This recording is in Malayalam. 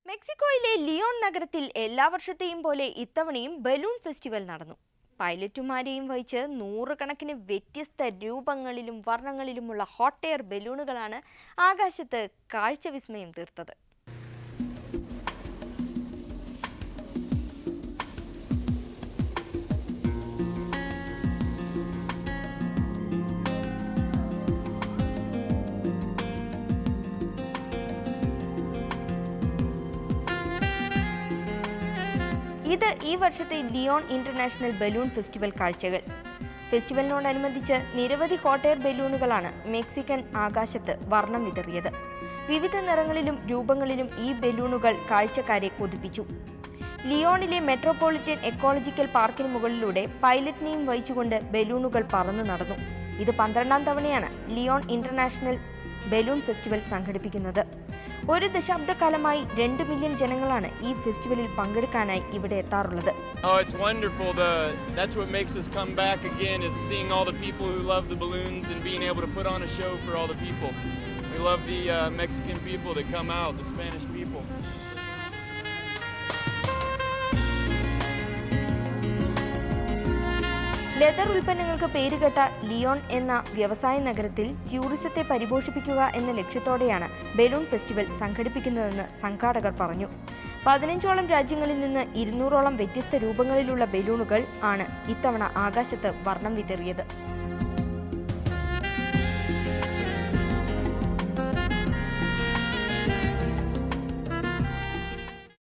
മെക്സിക്കോയിലെ ലിയോൺ നഗരത്തിൽ എല്ലാ വർഷത്തെയും പോലെ ഇത്തവണയും ബലൂൺ ഫെസ്റ്റിവൽ നടന്നു. പൈലറ്റുമാരെയും വഹിച്ച് നൂറുകണക്കിന് വ്യത്യസ്ത രൂപങ്ങളിലും വർണ്ണങ്ങളിലുമുള്ള ഹോട്ട് എയർ ബലൂണുകളാണ് ആകാശത്ത് കാഴ്ചവിസ്മയം തീർത്തത്. ഇത് ഈ വർഷത്തെ ലിയോൺ ഇന്റർനാഷണൽ ബലൂൺ ഫെസ്റ്റിവൽ കാഴ്ചകൾ. ഫെസ്റ്റിവലിനോടനുബന്ധിച്ച് നിരവധി ഹോട്ട് എയർ ബലൂണുകളാണ് മെക്സിക്കൻ ആകാശത്ത് വർണ്ണം വിതറിയത്. വിവിധ നിറങ്ങളിലും രൂപങ്ങളിലും ഈ ബലൂണുകൾ കാഴ്ചക്കാരെ കൊതിപ്പിച്ചു. ലിയോണിലെ മെട്രോപൊളിറ്റൻ എക്കോളജിക്കൽ പാർക്കിന് മുകളിലൂടെ പൈലറ്റിനെയും വഹിച്ചുകൊണ്ട് ബലൂണുകൾ പറന്നു നടന്നു. ഇത് 12ാം തവണയാണ് ലിയോൺ ഇന്റർനാഷണൽ ബലൂൺ ഫെസ്റ്റിവൽ സംഘടിപ്പിക്കുന്നത്. ഒരു ദശാബ്ദക്കാലമായി 2 മില്യൺ ജനങ്ങളാണ് ഈ ഫെസ്റ്റിവലിൽ പങ്കെടുക്കാനായി ഇവിടെ എത്താറുള്ളത്. It's wonderful. That's what makes us come back again is seeing all the people who love the balloons and being able to put on a show for all the people. We love the Mexican people that come out, the Spanish people. Leather ഉൽപ്പന്നങ്ങൾക്ക് പേരുകെട്ട ലിയോൺ എന്ന വ്യവസായ നഗരത്തിൽ ടൂറിസത്തെ പരിപോഷിപ്പിക്കുക എന്ന ലക്ഷ്യത്തോടെയാണ് ബലൂൺ ഫെസ്റ്റിവൽ സംഘടിപ്പിക്കുന്നതെന്ന് സംഘാടകർ പറഞ്ഞു. 15ഓളം രാജ്യങ്ങളിൽ നിന്ന് 200ഓളം വ്യത്യസ്ത രൂപങ്ങളിലുള്ള ബലൂണുകൾ ആണ് ഇത്തവണ ആകാശത്ത് വർണ്ണം വിതറിയത്.